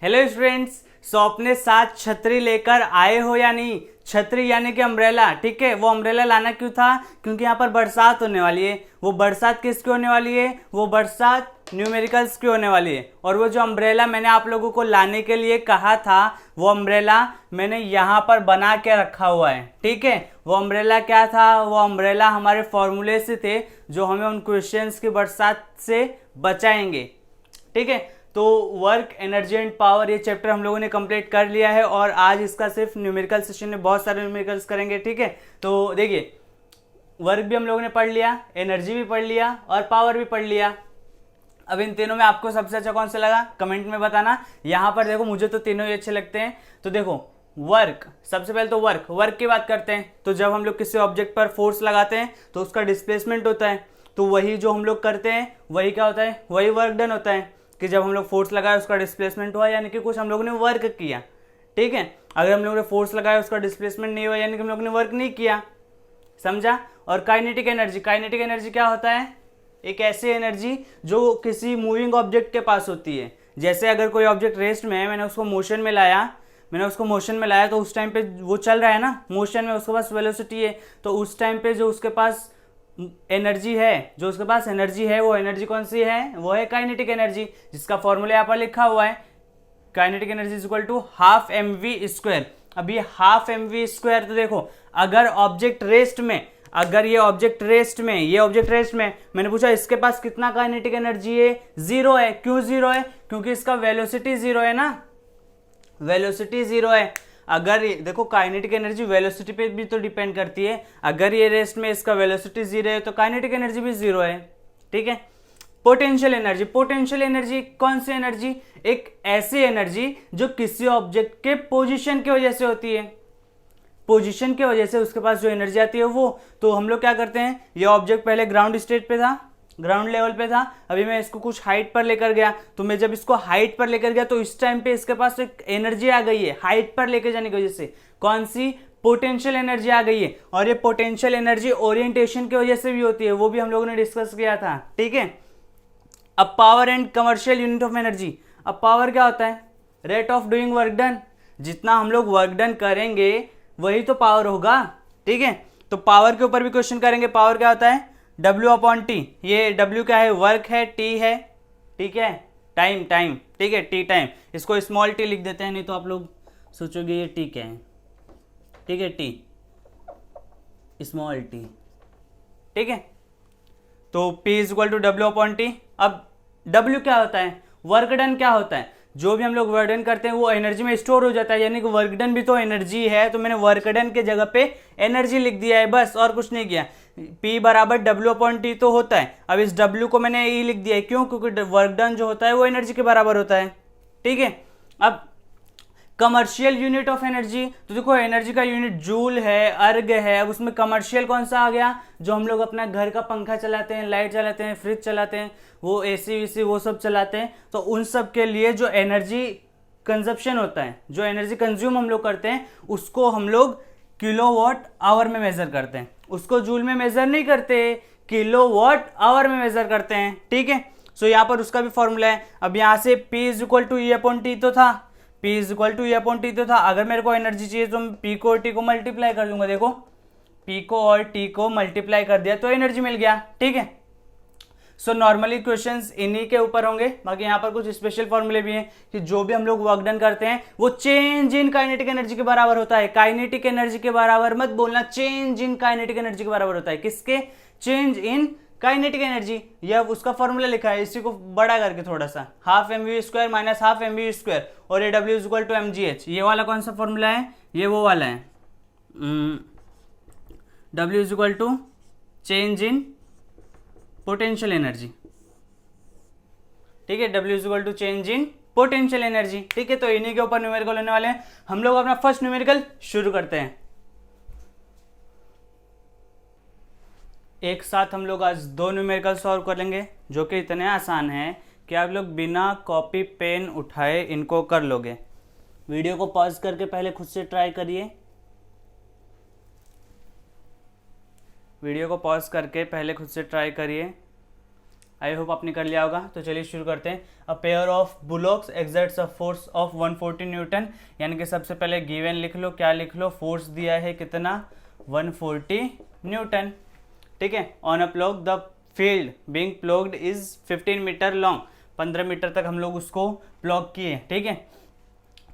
Hello students. सो अपने साथ छतरी लेकर आए हो या नहीं? छतरी यानी कि अम्ब्रेला, ठीक है। वो अम्ब्रेला लाना क्यों था? क्योंकि यहाँ पर बरसात होने वाली है। वो बरसात किसकी होने वाली है? वो बरसात न्यूमेरिकल्स की होने वाली है। और वो जो अम्ब्रेला मैंने आप लोगों को लाने के लिए कहा था, वो अम्ब्रेला मैंने यहाँ पर बना के रखा हुआ है, ठीक है। वो अम्ब्रेला क्या था? वो अम्ब्रेला हमारे फॉर्मूले से थे जो हमें उन क्वेश्चंस की बरसात से बचाएंगे, ठीक है। तो वर्क, एनर्जी एंड पावर, ये चैप्टर हम लोगों ने कंप्लीट कर लिया है और आज इसका सिर्फ न्यूमेरिकल सेशन में बहुत सारे न्यूमेरिकल्स करेंगे, ठीक है। तो देखिए, वर्क भी हम लोगों ने पढ़ लिया, एनर्जी भी पढ़ लिया और पावर भी पढ़ लिया। अब इन तीनों में आपको सबसे अच्छा कौन सा लगा, कमेंट में बताना। यहाँ पर देखो, मुझे तो तीनों ही अच्छे लगते हैं। तो देखो, वर्क, सबसे पहले तो वर्क की बात करते हैं। तो जब हम लोग किसी ऑब्जेक्ट पर फोर्स लगाते हैं तो उसका डिस्प्लेसमेंट होता है। तो वही जो हम लोग करते हैं वही क्या होता है? वही वर्क डन होता है कि जब हम लोग फोर्स लगाए उसका डिस्प्लेसमेंट हुआ, यानी कि कुछ हम लोगों ने वर्क किया, ठीक है। अगर हम लोगों ने फोर्स लगाया उसका डिस्प्लेसमेंट नहीं हुआ, यानी कि हम लोगों ने वर्क नहीं किया, समझा। और काइनेटिक एनर्जी क्या होता है? एक ऐसी एनर्जी जो किसी मूविंग ऑब्जेक्ट के पास होती है। जैसे अगर कोई ऑब्जेक्ट रेस्ट में है, मैंने उसको मोशन में लाया तो उस टाइम पे वो चल रहा है ना मोशन में, उसके पास वेलोसिटी है। तो उस टाइम पे जो उसके पास एनर्जी है, वो एनर्जी कौन सी है? वो है काइनेटिक एनर्जी, जिसका फॉर्मूला यहाँ पर लिखा हुआ है। Kinetic energy is equal to half mv²। अब ये हाफ mv², तो देखो, अगर ऑब्जेक्ट रेस्ट में मैंने पूछा इसके पास कितना काइनेटिक एनर्जी है? जीरो है। क्यों जीरो है? क्योंकि इसका वेलोसिटी जीरो है ना, वेलोसिटी जीरो है। अगर देखो, काइनेटिक एनर्जी वेलोसिटी पे भी तो डिपेंड करती है। अगर ये रेस्ट में इसका वेलोसिटी जीरो है तो काइनेटिक एनर्जी भी जीरो है, ठीक है। पोटेंशियल एनर्जी कौन सी एनर्जी? एक ऐसी एनर्जी जो किसी ऑब्जेक्ट के पोजीशन की वजह से होती है। पोजीशन की वजह से उसके पास जो एनर्जी आती है वो, तो हम लोग क्या करते हैं, ये ऑब्जेक्ट पहले ग्राउंड स्टेट पे था, ग्राउंड लेवल पे था। अभी मैं इसको कुछ हाइट पर लेकर गया, तो मैं जब इसको हाइट पर लेकर गया तो इस टाइम पे इसके पास एक एनर्जी आ गई है हाइट पर लेकर जाने की वजह से। कौन सी? पोटेंशियल एनर्जी आ गई है। और ये पोटेंशियल एनर्जी ओरिएंटेशन की वजह से भी होती है, वो भी हम लोगों ने डिस्कस किया था, ठीक है। अब power and commercial unit of energy. अब पावर क्या होता है? Rate of doing work done. जितना हम लोग वर्क डन करेंगे वही तो पावर होगा, ठीक है। तो पावर के ऊपर भी क्वेश्चन करेंगे। पावर क्या होता है? W/T। ये W क्या है? वर्क है, T है, ठीक है, टाइम, ठीक है, T टाइम। इसको स्मॉल t लिख देते हैं, नहीं तो आप लोग सोचोगे ये T क्या है, ठीक है, T स्मॉल t, ठीक है। तो P is equal to W/T। अब W क्या होता है? वर्क डन क्या होता है? जो भी हम लोग वर्क डन करते हैं वो एनर्जी में स्टोर हो जाता है, यानी कि वर्क डन भी तो एनर्जी है। तो मैंने वर्क डन के जगह पे एनर्जी लिख दिया है, बस, और कुछ नहीं किया। P बराबर W/T तो होता है। अब इस W को मैंने E लिख दिया है, क्यों? क्योंकि वर्क डन जो होता है वो एनर्जी के बराबर होता है, ठीक है। अब कमर्शियल यूनिट ऑफ एनर्जी, तो देखो, एनर्जी का यूनिट जूल है, अर्ग है। अब उसमें कमर्शियल कौन सा आ गया? जो हम लोग अपना घर का पंखा चलाते हैं, लाइट चलाते हैं, फ्रिज चलाते हैं, वो AC VC वो सब चलाते हैं, तो उन सब के लिए जो एनर्जी कंजप्शन होता है, जो एनर्जी कंज्यूम हम लोग करते हैं, उसको हम लोग किलोवाट आवर में मेजर करते हैं। उसको जूल में मेजर नहीं करते, किलोवाट आवर में मेजर करते हैं, ठीक है। सो यहाँ पर उसका भी फॉर्मूला है। अब यहाँ से P is equal to E/T तो था, P is equal to E/T तो था। अगर मेरे को एनर्जी चाहिए तो मैं P को और T को मल्टीप्लाई कर दूंगा। देखो, P को और T को मल्टीप्लाई कर दिया तो एनर्जी मिल गया, ठीक है। सो नॉर्मली क्वेश्चंस इन्हीं के ऊपर होंगे। बाकी यहाँ पर कुछ स्पेशल फॉर्मूले भी हैं कि जो भी हम लोग वर्क डन करते हैं वो चेंज इन काइनेटिक एनर्जी के बराबर होता है। काइनेटिक एनर्जी के बराबर मत बोलना, चेंज इन काइनेटिक एनर्जी के बराबर होता है। किसके? Change in kinetic energy. यह उसका फॉर्मूला लिखा है, इसी को बड़ा करके थोड़ा सा, half mv² minus half mv², और ये W is equal to mgh। ये वाला कौन सा फॉर्मूला है? ये वो वाला है, W is equal to change in potential energy, ठीक है। W is equal to change in potential energy, ठीक है। तो इन्हीं के ऊपर न्यूमेरिकल होने वाले हैं। हम लोग अपना फर्स्ट न्यूमेरिकल शुरू करते हैं। एक साथ हम लोग आज दो न्यूमेरिकल सॉल्व कर लेंगे, जो कि इतने आसान हैं कि आप लोग बिना कॉपी पेन उठाए इनको कर लोगे। वीडियो को पॉज करके पहले खुद से ट्राई करिए। वीडियो को पॉज करके पहले खुद से ट्राई करिए। आई होप आपने कर लिया होगा। तो चलिए शुरू करते हैं। A pair of bullocks exerts a force of 140 Newton, यानी कि सबसे पहले गिवन लिख लो, क्या लिख लो, फोर्स दिया है कितना 140 न्यूटन, ठीक है। On a plough the field being ploughed is 15 metre long, 15 metre तक हम लोग उसको प्लॉग किए, ठीक है।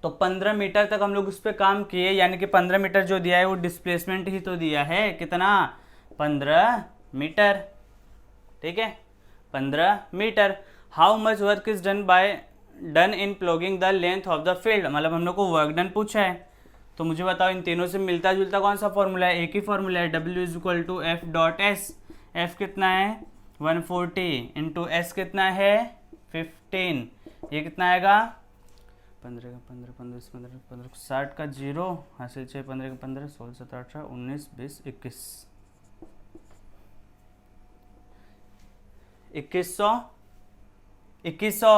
तो 15 मीटर तक हम लोग उस पर काम किए, यानी कि 15 मीटर जो दिया है वो डिस्प्लेसमेंट ही तो दिया है, कितना 15 मीटर, ठीक है 15 metre. How much work is done in ploughing the length of the field, मतलब हम लोग को वर्क डन पूछा है। तो मुझे बताओ इन तीनों से मिलता जुलता कौन सा फॉर्मूला है, एक ही फॉर्मूला है, W is equal to F dot S. एफ कितना है 140 इंटू एस कितना है 15, ये कितना आएगा 15 का 15 15 15 15 60 का 0 हासिल 6 15 का 15 16 17 18 19 20 21 2100।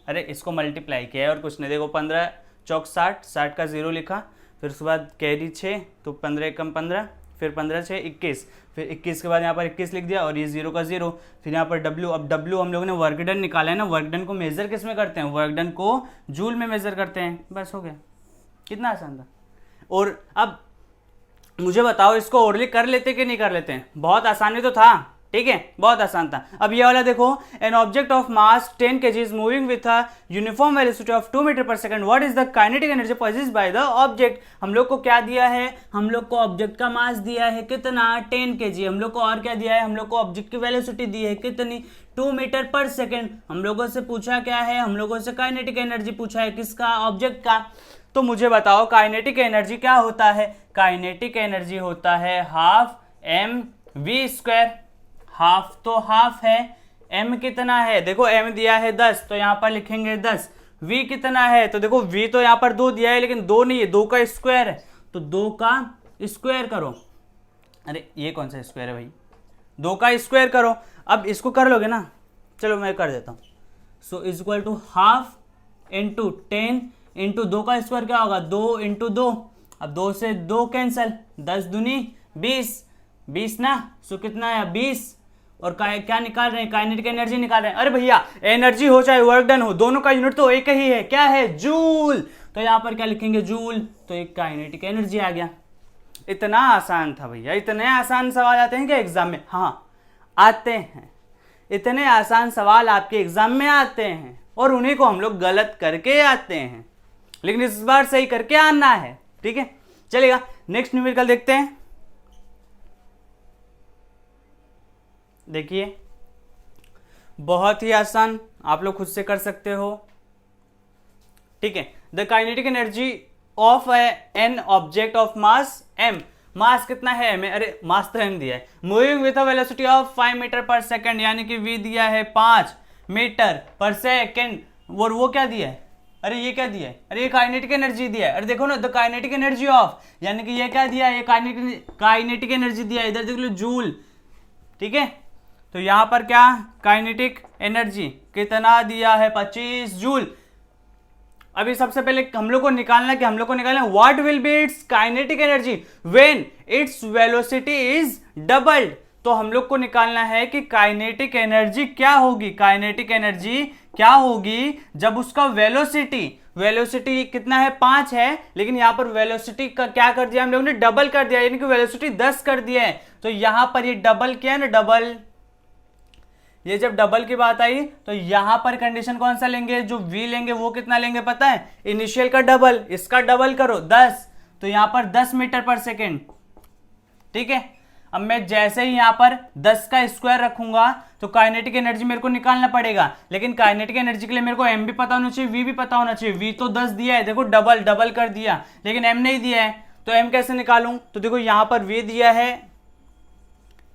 अरे इसको मल्टीप्लाई किया है और कुछ नहीं, देखो 15 चौक 60, 60 का 0 लिखा, फिर उसके बाद कैरी 6, तो 15 कम 15, फिर 15 6 21, फिर 21 के बाद यहाँ पर 21 लिख दिया और ये 0 का 0, फिर यहाँ पर W। अब W हम लोगों ने वर्क डन निकाला है ना, वर्क डन को मेजर किस में करते हैं, वर्क डन को जूल में मेजर करते हैं, बस हो गया। कितना आसान था। और अब मुझे बताओ इसको ओरली कर लेते कि नहीं कर लेते हैं, बहुत आसानी तो था, ठीक है बहुत आसान था। अब ये वाला देखो, an object of mass 10 kg is moving with a uniform velocity of 2 metre per second, what is the kinetic energy possessed by the object. हम लोग को क्या दिया है, हम लोग को ऑब्जेक्ट का मास दिया है कितना 10 kg, हम लोग को और क्या दिया है, हम लोग को ऑब्जेक्ट की वेलोसिटी दी है कितनी 2 मीटर पर सेकंड। हम लोगों से पूछा क्या है, हम लोगों से काइनेटिक एनर्जी पूछा है, किसका, ऑब्जेक्ट का। तो मुझे बताओ काइनेटिक एनर्जी क्या होता है, काइनेटिक एनर्जी होता है हाफ mv²। हाफ तो हाफ है, m कितना है, देखो m दिया है 10, तो यहां पर लिखेंगे 10। v कितना है, तो देखो v तो यहां पर 2 दिया है, लेकिन 2 नहीं है, 2 का स्क्वायर है, तो 2 का स्क्वायर करो। अरे ये कौन सा स्क्वायर है भाई, 2 का स्क्वायर करो। अब इसको कर लोगे ना, चलो मैं कर देता हूं। So is equal to half into 10 into 2 का स्क्वायर क्या होगा 2 इंटू 2, अब 2 से 2 कैंसल, 10 दूनी 20, 20 ना, सो कितना है 20। और क्या निकाल रहे हैं, काइनेटिक एनर्जी निकाल रहे हैं। अरे भैया एनर्जी हो चाहे वर्क डन हो, दोनों का यूनिट तो एक ही है, क्या है जूल, तो यहां पर क्या लिखेंगे जूल, तो एक काइनेटिक एनर्जी आ गया। इतना आसान था भैया, इतने आसान सवाल आते हैं क्या एग्जाम में, हाँ आते हैं, इतने आसान सवाल आपके एग्जाम में आते हैं और उन्हीं को हम लोग गलत करके आते हैं, लेकिन इस बार सही करके आना है, ठीक है चलेगा। नेक्स्ट न्यूमेरिकल देखते हैं। देखिए बहुत ही आसान, आप लोग खुद से कर सकते हो, ठीक है। The kinetic energy of an object of mass m, mass कितना है m, अरे मास तो m दिया है, moving with a velocity of 5 metre per second, यानी कि v दिया है 5 मीटर पर सेकंड, और वो क्या दिया है, अरे ये क्या दिया है, अरे ये काइनेटिक एनर्जी दिया है। अरे देखो ना, द काइनेटिक एनर्जी ऑफ, यानी कि ये क्या दिया है, ये काइनेटिक एनर्जी दिया है, इधर देख लो जूल, ठीक है। तो यहां पर क्या काइनेटिक एनर्जी कितना दिया है 25 जूल। अभी सबसे पहले हम लोग को निकालना कि हम लोग को निकालना what will be it's kinetic energy when its velocity is doubled. तो हम लोग को निकालना है कि काइनेटिक एनर्जी क्या होगी, काइनेटिक एनर्जी क्या होगी जब उसका वेलोसिटी कितना है 5 है, लेकिन यहां पर वेलोसिटी का क्या कर दिया हम लोगों ने, डबल कर दिया, यानी कि वेलोसिटी 10 कर दिया है। तो यहां पर ये डबल किया है ना, डबल, ये जब डबल की बात आई तो यहां पर कंडीशन कौन सा लेंगे, जो v लेंगे वो कितना लेंगे पता है, इनिशियल का डबल, इसका डबल करो 10, तो यहां पर 10 मीटर पर सेकेंड, ठीक है। अब मैं जैसे ही यहां पर 10 का स्क्वायर रखूंगा तो काइनेटिक एनर्जी मेरे को निकालना पड़ेगा, लेकिन काइनेटिक एनर्जी के लिए मेरे को m भी पता होना चाहिए, v भी पता होना चाहिए। v तो 10 दिया है, देखो डबल कर दिया, लेकिन m नहीं दिया है, तो m कैसे निकालूं, तो देखो यहां पर v दिया है,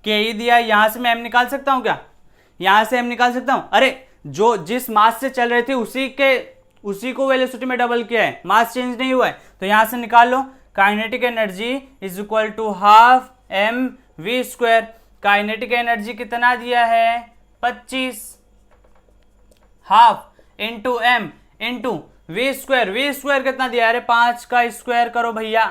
ke दिया है, यहां से मैं m निकाल सकता हूं क्या, यहां से m निकाल सकता हूं, अरे जो जिस मास से चल रहे थे उसी को वेलोसिटी में डबल किया है, मास चेंज नहीं हुआ है, तो यहां से निकाल लो। Kinetic energy is equal to half mv²। Kinetic energy कितना दिया है 25, half into m into v², v² कितना दिया है, अरे 5 का स्क्वायर करो भैया,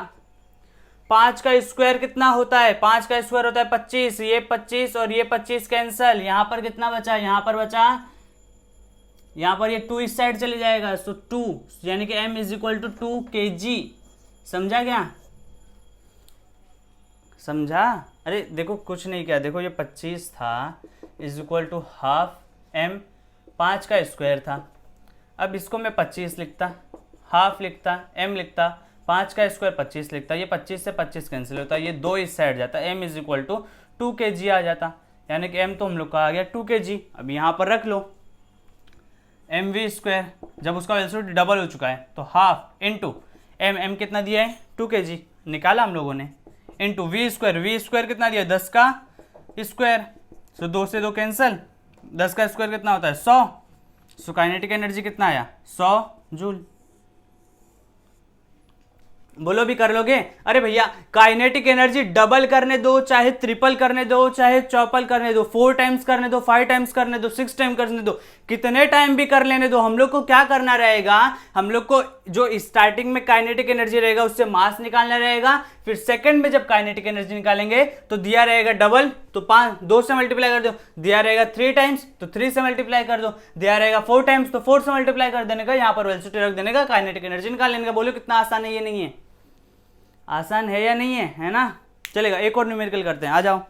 5 का स्क्वायर कितना होता है, 5 का स्क्वायर होता है 25, ये 25 और ये 25 कैंसल, यहां पर कितना बचा, यहां पर बचा, यहां पर ये 2 इस साइड चले जाएगा, सो 2 यानी कि m is equal to 2 kg। समझा क्या, समझा। अरे देखो कुछ नहीं किया, देखो ये 25 था is equal to half m, 5 का स्क्वायर था। अब इसको मैं 25 लिखता, हाफ लिखता, m लिखता, 5 का स्क्वायर 25 लिखता, ये 25 से 25 कैंसिल होता है, ये 2 इस साइड जाता, m is equal to 2 kg आ जाता, यानी कि m तो हम लोग का आ गया 2 kg। अब यहाँ पर रख लो mv स्क्वायर, जब उसका वेलोसिटी डबल हो चुका है तो हाफ इंटू m कितना दिया है 2 kg निकाला हम लोगों ने, इंटू v स्क्वायर कितना दिया 10 का स्क्वायर, सो 2 से 2 कैंसिल, 10 का स्क्वायर कितना होता है 100, सो काइनेटिक एनर्जी कितना आया 100 जूल। बोलो भी कर लोगे। अरे भैया काइनेटिक एनर्जी डबल करने दो, चाहे ट्रिपल करने दो, चाहे चौपल करने दो, 4 टाइम्स करने दो, 5 टाइम्स करने दो, 6 टाइम करने दो, कितने टाइम भी कर लेने दो, हम लोग को क्या करना रहेगा, हम लोग को जो स्टार्टिंग में काइनेटिक एनर्जी रहेगा उससे मास निकालना रहेगा, फिर सेकंड में जब काइनेटिक एनर्जी निकालेंगे तो दिया रहेगा डबल, तो 2 से मल्टीप्लाई कर दो, दिया रहेगा 3 टाइम्स तो 3 से मल्टीप्लाई कर दो, दिया रहेगा 4 टाइम्स तो 4 से मल्टीप्लाई कर देने का, यहाँ पर वेलोसिटी रख देने का, काइनेटिक एनर्जी निकाल लेने का। बोलो कितना आसान है, ये नहीं है आसान है या नहीं है ना। चलेगा, एक और न्यूमेरिकल करते हैं, आ जाओ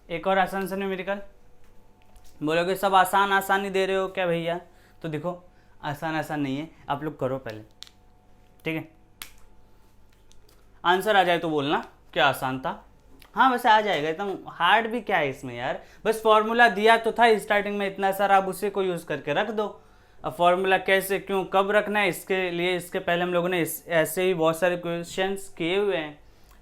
एक और आसान सा न्यूमेरिकल। बोलोगे सब आसान आसान ही दे रहे हो क्या भैया, तो देखो आसान आसान नहीं है, आप लोग करो पहले, ठीक है। आंसर आ जाए तो बोलना क्या आसान था, हाँ वैसे आ जाएगा, एकदम हार्ड भी क्या है इसमें यार, बस फॉर्मूला दिया तो था स्टार्टिंग में इतना सारा, आप उसी को यूज करके रख दो। अब फॉर्मूला कैसे क्यों कब रखना है इसके लिए, इसके पहले हम लोगों ने ऐसे ही बहुत सारे क्वेश्चंस किए हुए हैं,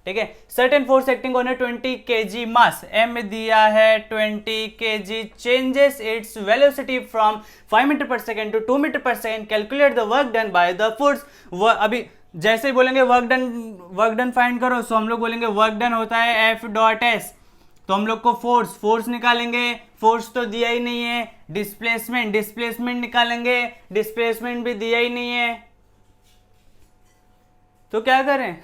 ठीक है। Certain force acting on 20 kg mass, m दिया है 20 kg, changes its velocity from 5 metre per second to 2 metre per second, calculate the work done by the force. अभी जैसे ही बोलेंगे वर्क डन फाइंड करो, सो हम लोग बोलेंगे वर्क डन होता है F.S, तो हम लोग को फोर्स निकालेंगे, फोर्स तो दिया ही नहीं है, डिस्प्लेसमेंट निकालेंगे, डिस्प्लेसमेंट भी दिया ही नहीं है, तो क्या करें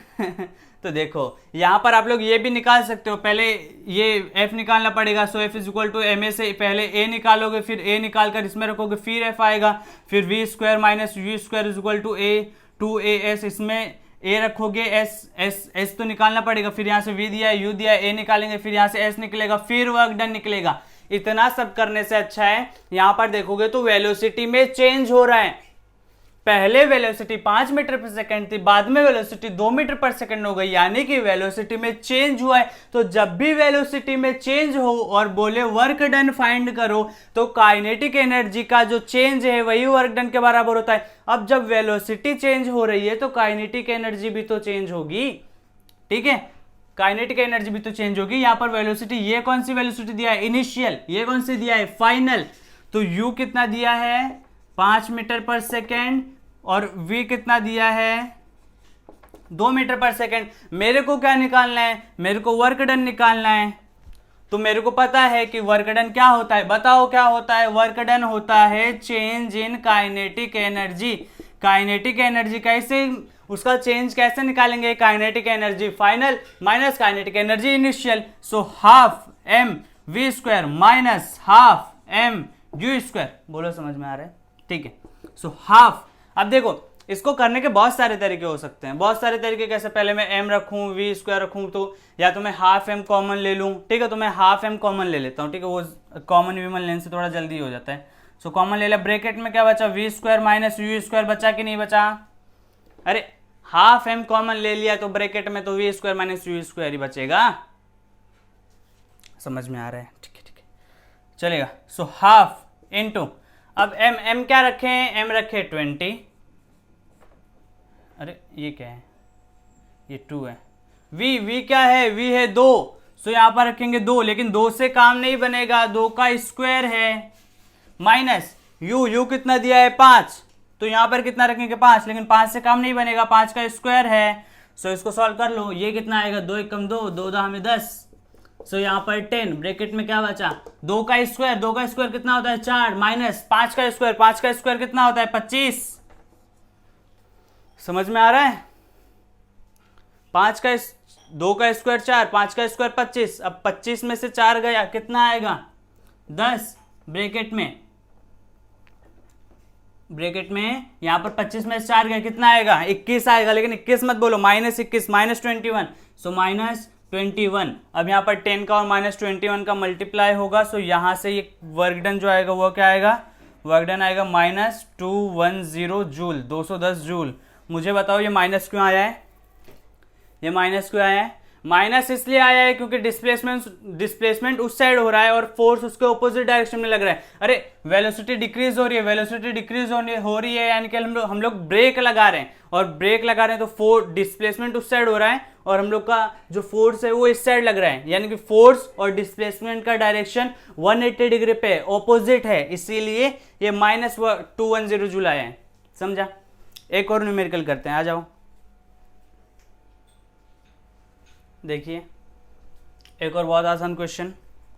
तो देखो यहां पर आप लोग ये भी निकाल सकते हो, पहले ये F निकालना पड़ेगा, so F is equal to ma से पहले A निकालोगे, फिर A निकाल कर इसमें रखोगे, फिर F आएगा, फिर v square minus u square is equal to a 2as, इसमें a रखोगे, s तो निकालना पड़ेगा, फिर यहाँ से v दिया है u दिया है, a निकालेंगे, फिर यहाँ से s निकलेगा, फिर वर्क डन निकलेगा। इतना सब करने से अच्छा है यहाँ पर देखोगे तो वेलोसिटी में चेंज हो रहा है, पहले वेलोसिटी 5 मीटर पर सेकंड थी, बाद में वेलोसिटी 2 मीटर पर सेकंड हो गई, यानी कि वेलोसिटी में चेंज हुआ है। तो जब भी वेलोसिटी में चेंज हो और बोले वर्क डन फाइंड करो, तो काइनेटिक एनर्जी का जो चेंज है वही वर्क डन के बराबर होता है। अब जब वेलोसिटी चेंज हो रही है तो काइनेटिक एनर्जी भी तो चेंज होगी, ठीक है, काइनेटिक एनर्जी भी तो चेंज होगी। यहां पर वेलोसिटी, ये कौन सी वेलोसिटी दिया है इनिशियल, ये कौन सी दिया है फाइनल, तो u कितना दिया है 5 मीटर पर सेकेंड और v कितना दिया है 2 मीटर पर सेकेंड। मेरे को क्या निकालना है, मेरे को वर्क डन निकालना है, तो मेरे को पता है कि वर्क डन क्या होता है, बताओ क्या होता है, वर्क डन होता है change in kinetic energy. Kinetic energy कैसे, उसका चेंज कैसे निकालेंगे, kinetic energy final minus kinetic energy initial, so half m v square minus half m u square. बोलो समझ में आ रहा है, ठीक है, सो हाफ। अब देखो इसको करने के बहुत सारे तरीके हो सकते हैं, बहुत सारे तरीके कैसे, पहले मैं m रखूं v स्क्वायर रखूं, तो या तो मैं हाफ m कॉमन ले लूं, ठीक है, तो मैं हाफ m कॉमन ले लेता हूं, ठीक है, वो कॉमन विमन लेने से थोड़ा जल्दी हो जाता है। सो कॉमन ले लिया, ब्रैकेट में क्या बचा v square minus u square, बचा कि नहीं बचा, अरे हाफ m कॉमन ले लिया तो ब्रैकेट में तो v square minus u square ही बचेगा, समझ में आ रहा है, ठीक है ठीक है चलेगा। सो हाफ इनटू, अब m क्या रखे हैं, m रखे 20, अरे ये क्या है, ये 2 है, v क्या है, v है 2, सो यहां पर रखेंगे 2, लेकिन 2 से काम नहीं बनेगा, 2 का स्क्वायर है, माइनस u कितना दिया है 5, तो यहां पर कितना रखेंगे 5, लेकिन 5 से काम नहीं बनेगा, 5 का स्क्वायर है, सो इसको सॉल्व कर लो, ये कितना आएगा 2 एकम 2, 2 दा हमें 10, सो यहाँ पर 10, ब्रैकेट में क्या बचा 2 का स्क्वायर कितना होता है 4, माइनस 5 का स्क्वायर कितना होता है 25। समझ में आ रहा है, 5 का 2 का स्क्वायर 4, 5 का स्क्वायर 25। अब 25 में से 4 गया, कितना आएगा 10। ब्रैकेट में यहां पर 25 में से 4 गया, कितना आएगा 21 आएगा। लेकिन 21 मत बोलो, -21, -21, सो -21। अब यहाँ पर 10 का और -21 का मल्टीप्लाई होगा, सो यहाँ से ये वर्क डन जो आएगा वो क्या आएगा, वर्क डन आएगा -210 जूल, 210 जूल। मुझे बताओ ये माइनस क्यों आया है, ये माइनस क्यों आया है? माइनस इसलिए आया है क्योंकि डिस्प्लेसमेंट उस साइड हो रहा है और फोर्स उसके ऑपोजिट डायरेक्शन में लग रहा है। अरे वेलोसिटी डिक्रीज हो रही है, वेलोसिटी डिक्रीज हो रही है, यानी कि हम लोग ब्रेक लगा रहे हैं, और ब्रेक लगा रहे हैं तो फोर्स डिस्प्लेसमेंट उस साइड हो रहा है और हम लोग का जो फोर्स है वो इस साइड लग रहा है, यानी कि फोर्स और डिस्प्लेसमेंट का डायरेक्शन 180 डिग्री पे ऑपोजिट है, इसीलिए ये -210 जूल आया है। समझा? एक और न्यूमेरिकल करते हैं, आ जाओ। देखिए एक और बहुत आसान क्वेश्चन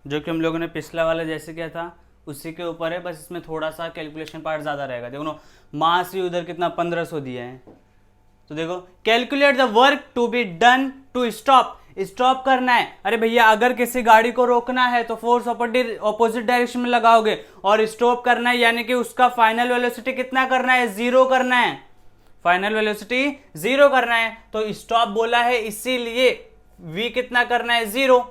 जो कि हम लोगों ने पिछला वाला जैसे किया था उसी के ऊपर है, बस इसमें थोड़ा सा कैलकुलेशन पार्ट ज़्यादा रहेगा। देखो ना, मास ही उधर कितना 1500 दिया है, तो देखो calculate the work to be done to stop करना है। अरे भैया अगर किसी गाड़ी को रोकना है तो फोर्स ऑपोजिट डायरेक्शन में लगाओगे, और स्टॉप करना है यानी कि उसका फाइनल वेलोसिटी कितना करना है, 0 करना है, फाइनल वेलोसिटी 0 करना है। तो स्टॉप बोला है इसीलिए v कितना करना है, 0।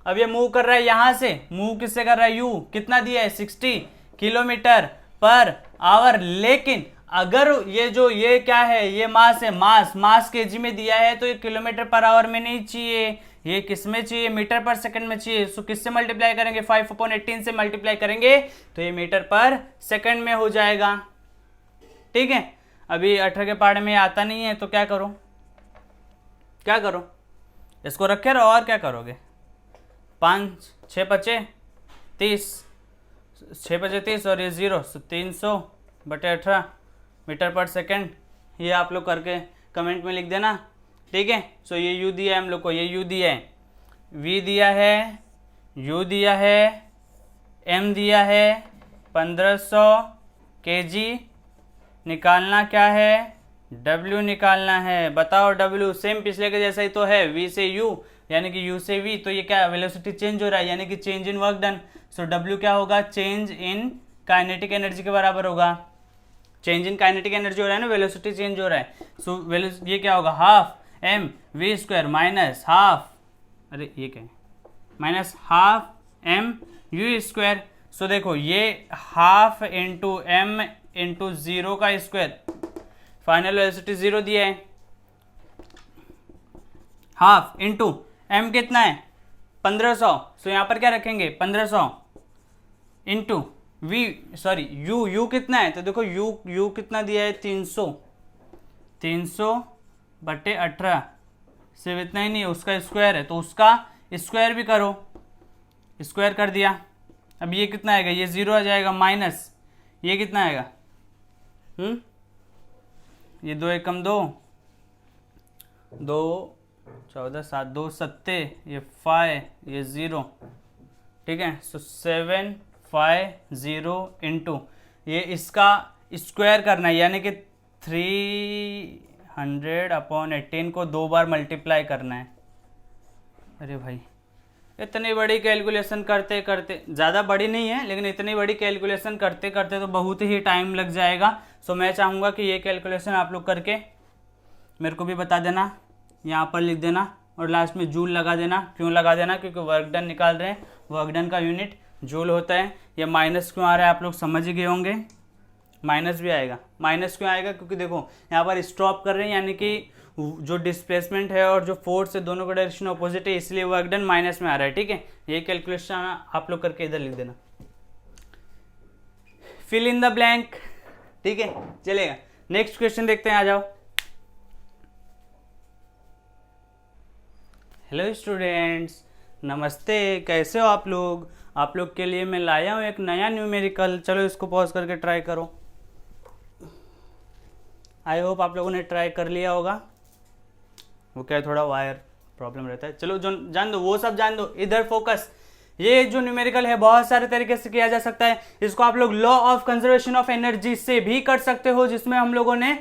अब ये मूव कर रहा है यहां से, मूव किससे कर रहा है, u कितना दिया है 60 किलोमीटर पर आवर। लेकिन अगर ये क्या है, ये मास है, मास केजी में दिया है, तो ये किलोमीटर पर आवर में नहीं चाहिए, ये किस में चाहिए, मीटर पर सेकंड में चाहिए। सो किससे मल्टीप्लाई करेंगे, 5/18 से मल्टीप्लाई करेंगे तो ये मीटर पर सेकंड में हो जाएगा। ठीक है, अभी 18 के पार्ट में आता नहीं है तो क्या करो, इसको रखे रहो और क्या करोगे। 5 6 5 30, 6 5 30 और ये 0, 300/18 मीटर पर सेकंड। ये आप लोग करके कमेंट में लिख देना। ठीक है, सो ये u दिया है हम लोग को, ये u दिया है, v दिया है, u दिया है, m दिया है 1500 kg। निकालना क्या है, W निकालना है। बताओ W सेम पिछले के जैसा ही तो है, V से U यानी कि U से V, तो ये क्या वेलोसिटी चेंज हो रहा है यानी कि change in work done. So W क्या होगा, चेंज इन काइनेटिक एनर्जी के बराबर होगा। चेंज इन काइनेटिक एनर्जी हो रहा है ना, वेलोसिटी चेंज हो रहा है। सो ये क्या होगा, half m v square minus half, अरे ये क्या है, minus half m u square. So देखो ये हाफ इंटू m इंटू 0 का स्क्वायर, फाइनल वेलोसिटी 0 दिया है, हाफ इंटू m कितना है 1500। सो यहां पर क्या रखेंगे 1500 इंटू u कितना है, तो देखो u कितना दिया है 300/18, सिर्फ इतना ही नहीं है, उसका स्क्वायर है तो उसका स्क्वायर भी करो, स्क्वायर कर दिया। अब ये कितना आएगा, ये 0 आ जाएगा, माइनस ये कितना आएगा, ये 2 एकम 2 14 7 2 7 ये 5 ये 0। ठीक है, सो 750 इंटू ये इसका स्क्वायर करना है यानी कि 300/18 को 2 बार मल्टीप्लाई करना है। अरे भाई इतनी बड़ी कैलकुलेशन करते करते, ज़्यादा बड़ी नहीं है लेकिन इतनी बड़ी कैलकुलेशन करते करते तो बहुत ही टाइम लग जाएगा। सो मैं चाहूँगा कि ये कैलकुलेशन आप लोग करके मेरे को भी बता देना, यहाँ पर लिख देना और लास्ट में जूल लगा देना। क्यों लगा देना, क्योंकि वर्क डन निकाल रहे हैं, वर्क डन का यूनिट जूल होता है। ये माइनस क्यों आ रहा है आप लोग समझ ही गए होंगे, माइनस भी आएगा। माइनस क्यों आएगा, क्योंकि देखो यहाँ पर स्टॉप कर रहे हैं यानी कि जो डिस्प्लेसमेंट है और जो फोर्स है दोनों का डायरेक्शन अपोजिट है, इसलिए वर्क डन माइनस में आ रहा है। ठीक है, ये कैलकुलेशन आप लोग करके इधर लिख देना, फिल इन द ब्लैंक। ठीक है, चलेगा। नेक्स्ट क्वेश्चन देखते हैं, आ जाओ। हेलो स्टूडेंट्स, नमस्ते, कैसे हो आप लोग। आप लोग के लिए मैं लाया हूँ एक नया न्यूमेरिकल। चलो इसको पॉज करके ट्राई करो। आई होप आप लोगों ने ट्राई कर लिया होगा। वो क्या है, थोड़ा वायर प्रॉब्लम रहता है। चलो जो जान दो, वो सब जान दो, इधर फोकस। ये जो न्यूमेरिकल है बहुत सारे तरीके से किया जा सकता है। इसको आप लोग law of conservation of energy से भी कर सकते हो, जिसमें हम लोगों ने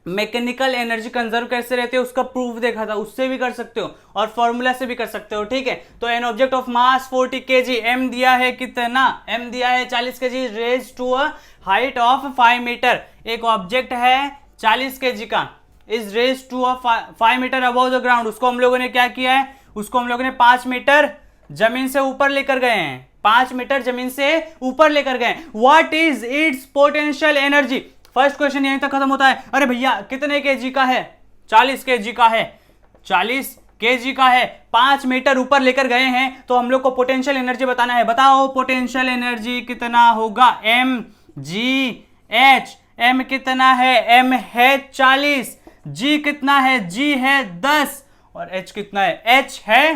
मैकेनिकल एनर्जी कंजर्व कैसे रहती है उसका प्रूफ देखा था, उससे भी कर सकते हो और फॉर्मूला से भी कर सकते हो, ठीक है। तो an object of mass 40 kg, M दिया है कितना, एम दिया है 40 kg raise to a height of 5 metre. एक ऑब्जेक्ट है 40 kg का, is raise to a 5 metre above the ground. उसको हम लोगों ने क्या किया है, उसको हम लोगों ने 5 मीटर जमीन से ऊपर लेकर गए हैं, 5 मीटर जमीन से ऊपर लेकर गए। What is it's potential energy. First question यहीं तक खत्म होता है। अरे भैया कितने केजी का है, 40 केजी का है, 40 केजी का है, 5 मीटर ऊपर लेकर गए हैं, तो हम लोग को पोटेंशियल एनर्जी बताना है। बताओ पोटेंशियल एनर्जी कितना होगा, एम जी एच। एम कितना है, एम है 40, जी कितना है, जी है 10, और एच कितना है, एच है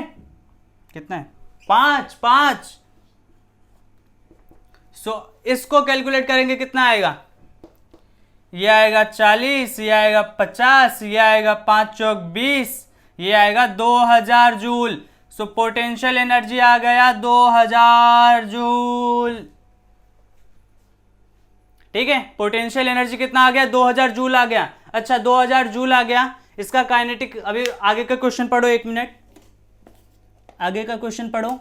कितना है 5। सो इसको कैलकुलेट करेंगे कितना आएगा, ये आएगा 40, ये आएगा 50, ये आएगा 5 चौक 20, ये आएगा 2000 जूल। सो पोटेंशियल एनर्जी आ गया 2000 जूल, ठीक है। पोटेंशियल एनर्जी कितना आ गया, 2000 जूल आ गया। अच्छा 2000 जूल आ गया, इसका काइनेटिक, अभी आगे का क्वेश्चन पढ़ो, 1 मिनट आगे का क्वेश्चन पढ़ो।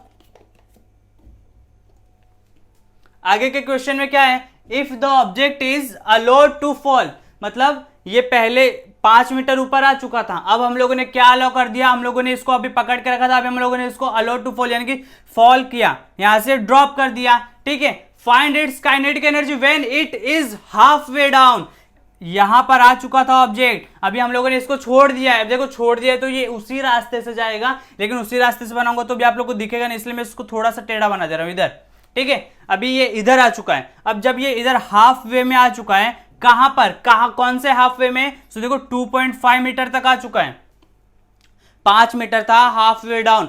आगे के क्वेश्चन में क्या है, if the object is allowed to fall, मतलब ये पहले 5 मीटर ऊपर आ चुका था, अब हम लोगों ने क्या अलाउ कर दिया, हम लोगों ने इसको अभी पकड़ के रखा था, अभी हम लोगों ने इसको अलाउड टू फॉल यानी कि फॉल किया, यहां से ड्रॉप कर दिया, ठीक है। Find its kinetic energy when it is half way down. यहां पर आ चुका था ऑब्जेक्ट, अभी हम लोगों ने इसको छोड़ दिया है। अब देखो छोड़ दिया है तो ये उसी रास्ते से जाएगा, लेकिन उसी रास्ते से बनाऊंगा तो भी आप लोग को दिखेगा नहीं, इसलिए मैं इसको थोड़ा सा टेढ़ा बना दे रहा हूं इधर, ठीक है। अभी ये इधर आ चुका है, अब जब ये इधर हाफ वे में आ चुका है, कहां पर, कौन से हाफ वे में, तो देखो 2.5 मीटर तक आ चुका है, 5 मीटर था हाफ वे डाउन,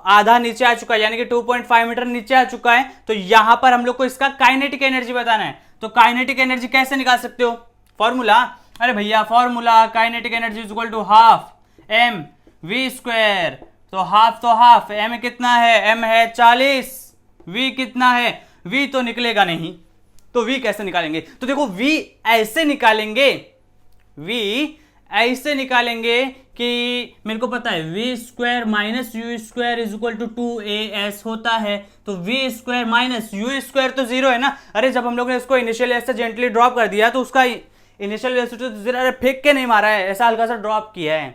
आधा नीचे आ चुका है, यानी कि 2.5 मीटर नीचे आ चुका है। तो यहां पर हम लोग को इसका काइनेटिक एनर्जी बताना है। तो काइनेटिक एनर्जी कैसे निकाल सकते हो, फॉर्मूला, अरे भैया formula, kinetic energy is equal to half M V square. तो हाफ, एम कितना है, एम है 40, वी कितना है, वी तो निकलेगा नहीं, तो वी कैसे निकालेंगे, तो देखो वी ऐसे निकालेंगे कि मेरे को पता है V square minus U square is equal to 2as होता है, तो V square minus U square तो 0 है ना। अरे जब हम लोग ने इसको इनिशियल ऐसे जेंटली ड्रॉप कर दिया तो उसका इनिशियल वेलोसिटी तो 0, अरे फेंक के नहीं मारा है, ऐसा हल्का सा ड्रॉप किया है,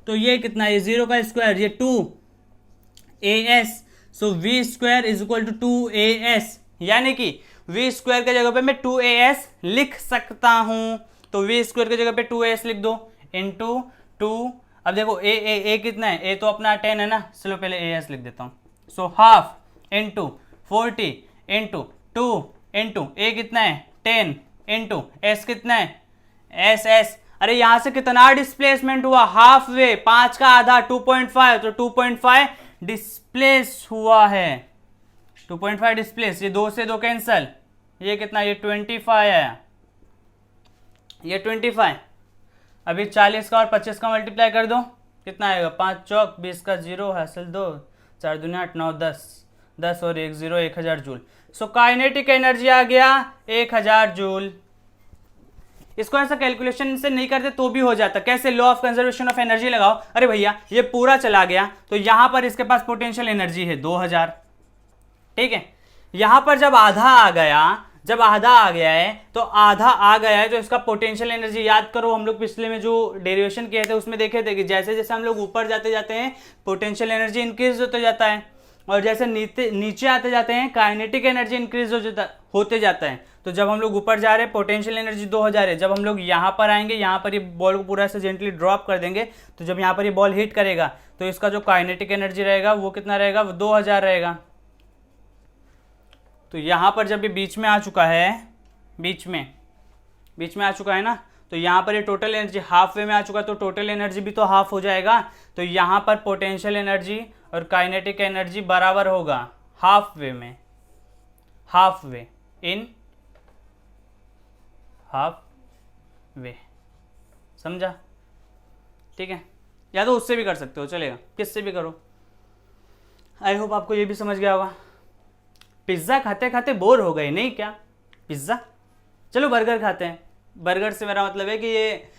तो ये कितना है, 0 का स्क्वायर, ये 2as, so V square is equal to 2as, यानी कि वी स्क्वायर की जगह पे मैं 2as लिख सकता हूं, तो वी स्क्वायर की जगह पे 2as लिख दो इंटू 2। अब देखो ए कितना है, ए तो अपना 10 है ना, चलो पहले as लिख देता हूं, so half into 40 into 2 into a कितना है 10 इंटू एस कितना है एस। अरे यहां से कितना डिस्प्लेसमेंट हुआ, हाफ वे, 5 का आधा 2.5, तो 2.5 डिस्प्लेस हुआ है, 2.5 डिस्प्लेस, ये 2 से 2 कैंसल, ये कितना, ये 25 है, ये 25। अभी 40 का और 25 का मल्टीप्लाई कर दो, कितना आएगा, 5 चौक 20 का 0 हासिल 2, 4 दूनी 8 9 10 और 1 0, 1000 जूल। सो काइनेटिक एनर्जी आ गया 1000 जूल। इसको ऐसा कैलकुलेशन से नहीं करते तो भी हो जाता, कैसे, law of conservation of energy लगाओ। अरे भैया ये पूरा चला गया तो यहां पर इसके पास पोटेंशियल एनर्जी है 2000, ठीक है। यहां पर जब आधा आ गया है तो आधा आ गया है तो इसका पोटेंशियल एनर्जी याद करो, हम लोग पिछले में जो डेरिवेशन किए थे उसमें देखे थे कि जैसे जैसे हम लोग ऊपर जाते जाते हैं पोटेंशियल एनर्जी इंक्रीज होते जाता है, और जैसे नीचे आते जाते हैं काइनेटिक एनर्जी इंक्रीज होते जाता है। तो जब हम लोग ऊपर जा रहे हैं पोटेंशियल एनर्जी 2000 है, जब हम लोग यहाँ पर आएंगे, यहाँ पर ये बॉल को पूरा से जेंटली ड्रॉप कर देंगे, तो जब यहाँ पर ये बॉल हिट करेगा तो इसका जो काइनेटिक एनर्जी रहेगा वो कितना रहेगा, वो 2000 रहेगा। तो यहाँ पर जब ये बीच में आ चुका है, बीच में आ चुका है ना, तो यहाँ पर ये टोटल एनर्जी हाफ वे में आ चुका है, तो टोटल एनर्जी भी तो हाफ हो जाएगा। तो यहाँ पर पोटेंशियल एनर्जी और काइनेटिक एनर्जी बराबर होगा हाफ वे में, half way in half way, समझा, ठीक है। या तो उससे भी कर सकते हो, चलेगा, किससे भी करो। आई होप आपको ये भी समझ गया होगा। पिज्ज़ा खाते खाते बोर हो गए नहीं क्या, पिज्ज़ा, चलो बर्गर खाते हैं। बर्गर से मेरा मतलब है कि ये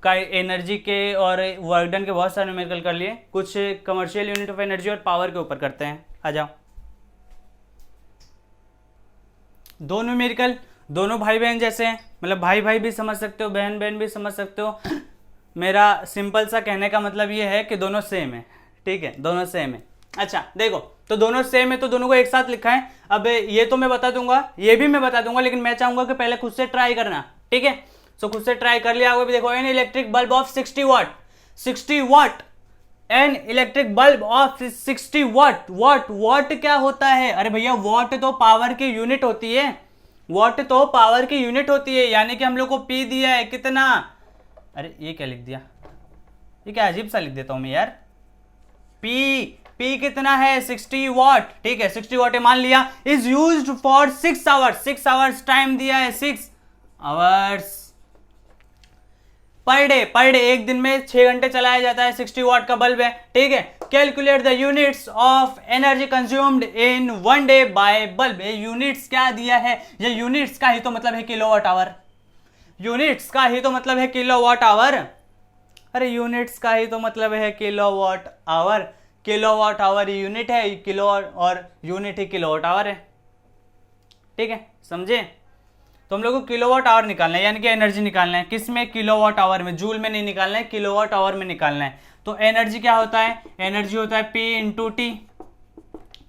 का एनर्जी के और वर्क डन के बहुत सारे न्यूमेरिकल कर लिए, कुछ कमर्शियल यूनिट ऑफ एनर्जी और पावर के ऊपर करते हैं। आ जाओ। दो न्यूमेरिकल, दोनों भाई बहन जैसे हैं, मतलब भाई भाई भी समझ सकते हो, बहन बहन भी समझ सकते हो। मेरा सिंपल सा कहने का मतलब ये है कि दोनों सेम है, ठीक है, दोनों सेम है। अच्छा देखो, तो दोनों सेम है तो दोनों को एक साथ लिखा है। अब ये तो मैं बता दूंगा, ये भी मैं बता दूंगा, लेकिन मैं चाहूंगा कि पहले खुद से ट्राई करना, ठीक है। सो खुद से ट्राई कर लिया होगा भी। देखो, an electric bulb of 60 watt, 60 watt, an electric bulb of 60 watt. Watt क्या होता है? अरे भैया, वाट तो पावर की यूनिट होती है, वाट तो पावर की यूनिट होती है, यानी कि हम लोग को पी दिया है कितना। अरे ये क्या लिख दिया, ये क्या अजीब सा लिख देता हूं मैं यार। पी कितना है? 60 वाट, ठीक है, 60 वाट मान लिया। Is used for 6 hours, 6 hours time दिया है, 6 आवर्स पर डे, एक दिन में 6 घंटे चलाया जाता है, 60 वाट का बल्ब है, ठीक है। Calculate the units of energy consumed in 1 day by bulb. ये यूनिट्स क्या दिया है? ये यूनिट्स का ही तो मतलब है किलोवाट आवर, यूनिट्स का ही तो मतलब है किलोवाट आवर। अरे यूनिट्स का ही तो मतलब है kilowatt hour, kilowatt hour unit है, किलो और यूनिट ही किलोवाट आवर है, ठीक है, समझे। तो हम लोग को किलोवाट आवर निकालना है, यानी कि एनर्जी निकालना है। किस में? किलोवाट आवर में, जूल में नहीं निकालना है, किलोवाट आवर में निकालना है। तो एनर्जी क्या होता है? एनर्जी होता है P इंटू टी।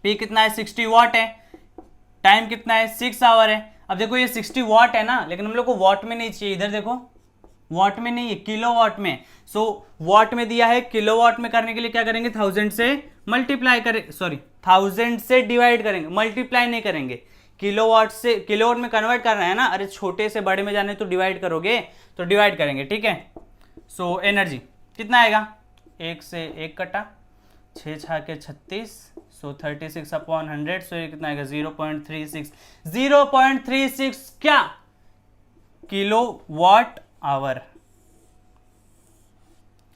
पी कितना है? 60 वाट है। टाइम कितना है? 6 आवर है। अब देखो ये 60 वाट है ना, लेकिन हम लोग को वाट में नहीं चाहिए, इधर देखो वाट में नहीं है, किलोवाट में। सो वाट में दिया है, किलोवाट में करने के लिए क्या करेंगे? 1000 से मल्टीप्लाई करें, सॉरी 1000 से डिवाइड करेंगे, मल्टीप्लाई नहीं करेंगे। किलोवाट से किलोवाट में कन्वर्ट करना है ना, अरे छोटे से बड़े में जाने तो डिवाइड करोगे, तो डिवाइड करेंगे, ठीक है। सो एनर्जी कितना आएगा? 1 से 1 कटा, 6 6 के 36, सो 36 अपॉन 100, सो ये कितना आएगा? 0.36, 0.36 क्या? Kilowatt hour.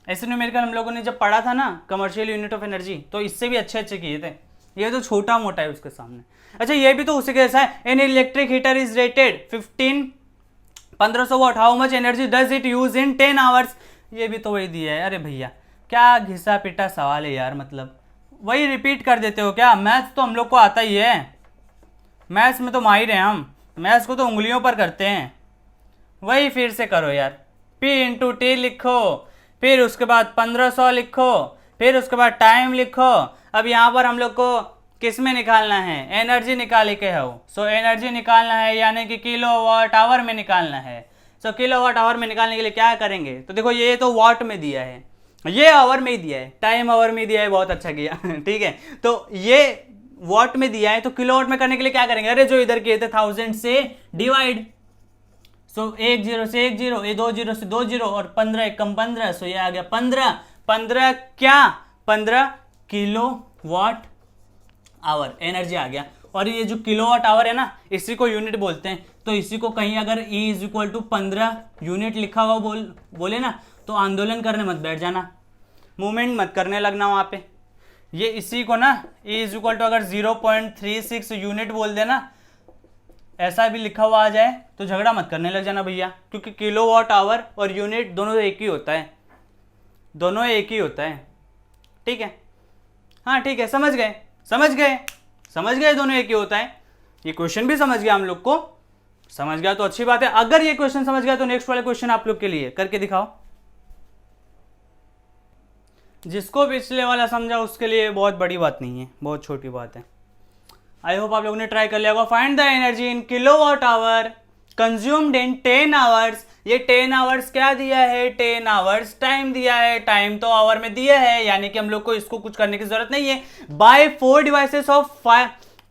ऐसे न्यूमेरिकल हम लोगों ने जब पढ़ा था ना, कमर्शियल यूनिट ऑफ एनर्जी, तो इससे भी अच्छे अच्छे किए थे, ये तो छोटा मोटा है उसके सामने। अच्छा ये भी तो उसी के जैसा है। An electric heater is rated 1500 watt, how much energy does it use in 10 hours. ये भी तो वही दिया है। अरे भैया क्या घिसा पिटा सवाल है यार, मतलब वही रिपीट कर देते हो क्या? मैथ्स तो हम लोग को आता ही है, मैथ्स में तो माहिर हैं हम, मैथ्स को तो उंगलियों पर करते हैं। वही फिर से करो यार, P इंटू टी लिखो, फिर उसके बाद 1500 लिखो, फिर उसके बाद टाइम लिखो। अब यहाँ पर हम लोग को किस में निकालना है? एनर्जी निकाले के हो। सो एनर्जी निकालना है, यानी कि किलोवाट आवर में निकालना है। सो किलोवाट आवर में निकालने के लिए क्या करेंगे? तो देखो ये तो वाट में दिया है, ये आवर में ही दिया है, टाइम आवर में दिया है, बहुत अच्छा किया ठीक है। तो ये वाट में दिया है, तो किलोवाट में करने के लिए क्या करेंगे? अरे जो इधर किए थे 1000 से डिवाइड। सो 1 0 से 1 0, ये 2 0 से 2 0, और 15 1 कम 15, सो ये आ गया 15 क्या? 15 किलोवाट आवर एनर्जी आ गया। और ये जो किलोवाट आवर है ना, इसी को यूनिट बोलते हैं। तो इसी को कहीं अगर E is equal to 15 unit लिखा हुआ बोले ना, तो आंदोलन करने मत बैठ जाना, मूवमेंट मत करने लगना वहां पे। ये इसी को ना E इज इक्वल टू अगर 0.36 यूनिट बोल देना, ऐसा भी लिखा हुआ आ जाए, तो झगड़ा मत करने लग जाना भैया, क्योंकि किलोवाट आवर और यूनिट दोनों एक ही होता है, दोनों एक ही होता है, ठीक है। हाँ ठीक है, समझ गए दोनों एक ही होता है। ये क्वेश्चन भी समझ गया हम लोग को, समझ गया तो अच्छी बात है। अगर ये क्वेश्चन समझ गया तो नेक्स्ट वाले क्वेश्चन आप लोग के लिए करके दिखाओ। जिसको पिछले वाला समझा उसके लिए बहुत बड़ी बात नहीं है, बहुत छोटी बात है। आई होप आप लोगों ने ट्राई कर लिया होगा। Find the energy in kilowatt hour consumed in 10 hours. ये 10 आवर्स क्या दिया है? 10 आवर्स टाइम दिया है, टाइम तो आवर में दिया है, यानी कि हम लोग को इसको कुछ करने की जरूरत नहीं है। By 4 devices of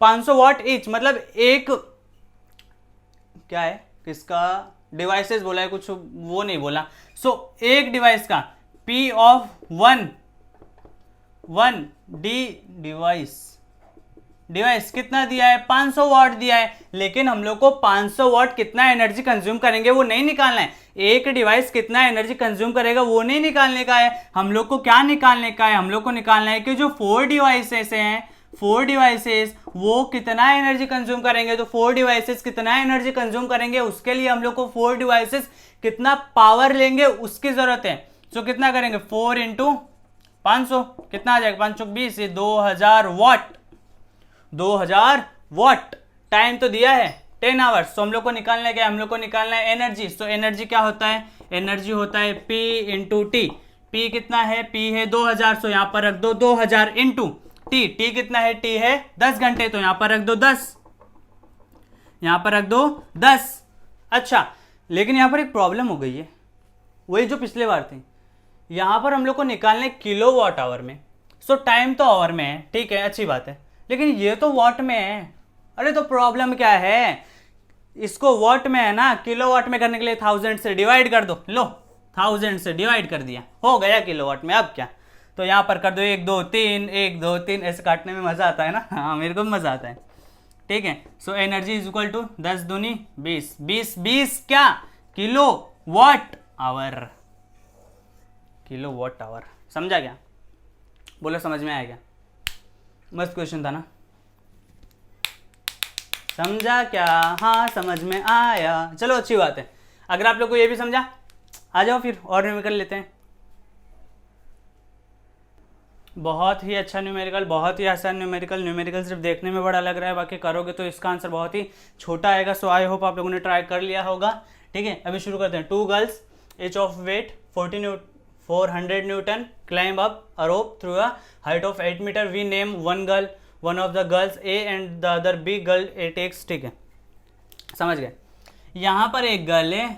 500 watt each, मतलब एक क्या है, किसका डिवाइसेस बोला है, कुछ वो नहीं बोला। सो एक डिवाइस का P ऑफ 1 डी डिवाइस कितना दिया है? 500 वाट दिया है, लेकिन हम लोग को 500 वाट कितना एनर्जी कंज्यूम करेंगे वो नहीं निकालना है। एक डिवाइस कितना एनर्जी कंज्यूम करेगा वो नहीं निकालने का है। हम लोग को क्या निकालने का है? हम लोग को निकालना है कि जो 4 डिवाइसेस हैं, 4 डिवाइसेस वो कितना एनर्जी कंज्यूम करेंगे, तो 4 डिवाइसेस कितना एनर्जी कंज्यूम करेंगे उसके लिए हम लोग को 4 डिवाइसेस कितना पावर लेंगे उसकी जरूरत है। तो कितना करेंगे 4 इंटू 500 कितना आ जाएगा 520, ये 2000 वाट। 2000 वाट टाइम तो दिया है 10 आवर्स। तो हम लोग को निकालना है क्या, हम लोग को निकालना है एनर्जी। तो एनर्जी क्या होता है, एनर्जी होता है P इंटू टी। P कितना है, P है 2000, तो यहां पर रख दो 2000 इंटू टी। टी कितना है, T है 10 घंटे, तो यहां पर रख दो 10, यहां पर रख दो 10। अच्छा, लेकिन यहां पर एक प्रॉब्लम हो गई है, वही जो पिछले बार थी। यहां पर हम लोग को निकालने किलो वॉट आवर में, सो टाइम तो आवर में है, ठीक है अच्छी बात है, लेकिन ये तो वॉट में है। अरे तो प्रॉब्लम क्या है, इसको वॉट में है ना, किलो वॉट में करने के लिए 1000 से डिवाइड कर दो। लो 1000 से डिवाइड कर दिया, हो गया किलो वॉट में। अब क्या, तो यहां पर कर दो 1 2 3 1 2 3, ऐसे काटने में मजा आता है ना, हाँ मेरे को भी मजा आता है, ठीक है। So energy is equal to 10 दूनी 20, 20 20 क्या, kilowatt hour, kilowatt hour. समझा क्या, बोलो समझ में आया क्या, मस्त क्वेश्चन था ना, समझा क्या, हाँ समझ में आया, चलो अच्छी बात है। अगर आप लोग को ये भी समझा, आ जाओ फिर और न्यूमेरिकल लेते हैं। बहुत ही अच्छा न्यूमेरिकल, बहुत ही आसान न्यूमेरिकल। न्यूमेरिकल सिर्फ देखने में बड़ा लग रहा है, बाकी करोगे तो इसका आंसर बहुत ही छोटा आएगा। सो आई होप आप लोगों ने ट्राई कर लिया होगा, ठीक है। अभी शुरू करते हैं। 2 girls each of weight 400 Newton climb up a rope through a height of 8 meter. We name one of the girls A and the other B girl A takes, ठीक है समझ गए। यहाँ पर एक गर्ल है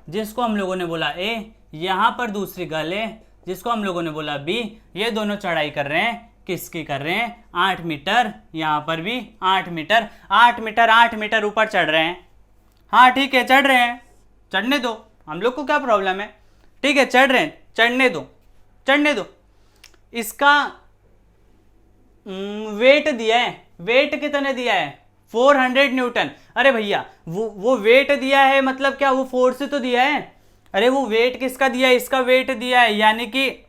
जिसको हम लोगों ने बोला A, यहाँ पर दूसरी गर्ल है जिसको हम लोगों ने बोला B। ये दोनों चढ़ाई कर रहे हैं, किसकी कर रहे हैं, 8 मीटर। यहाँ पर भी 8 मीटर, 8 मीटर 8 मीटर ऊपर चढ़ रहे हैं। हाँ ठीक है चढ़ रहे हैं, चढ़ने दो, हम लोग को क्या प्रॉब्लम है, ठीक है चढ़ रहे हैं, चढ़ने दो चढ़ने दो। इसका वेट दिया है, वेट कितने दिया है 400 न्यूटन। अरे भैया वो वेट दिया है मतलब क्या, वो फोर्स तो दिया है। अरे वो वेट किसका दिया है, इसका वेट दिया है, यानी कि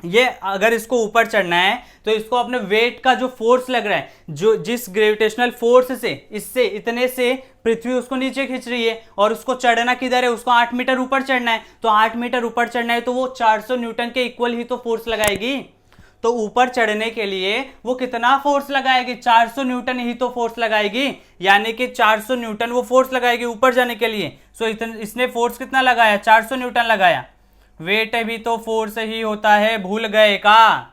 ये अगर इसको ऊपर चढ़ना है तो इसको अपने वेट का जो फोर्स लग रहा है, जो जिस ग्रेविटेशनल फोर्स से इससे इतने से पृथ्वी उसको नीचे खींच रही है, और उसको चढ़ना किधर है, उसको 8 मीटर ऊपर चढ़ना है। तो 8 मीटर ऊपर चढ़ना है तो वो 400 न्यूटन के इक्वल ही तो फोर्स लगाएगी। तो ऊपर चढ़ने के लिए वो कितना फोर्स लगाएगी, 400 न्यूटन ही तो फोर्स लगाएगी, यानी कि 400 न्यूटन वो फोर्स लगाएगी ऊपर जाने के लिए। सो इसने फोर्स कितना लगाया, 400 न्यूटन लगाया। वेट भी तो फोर्स ही होता है, भूल गए का।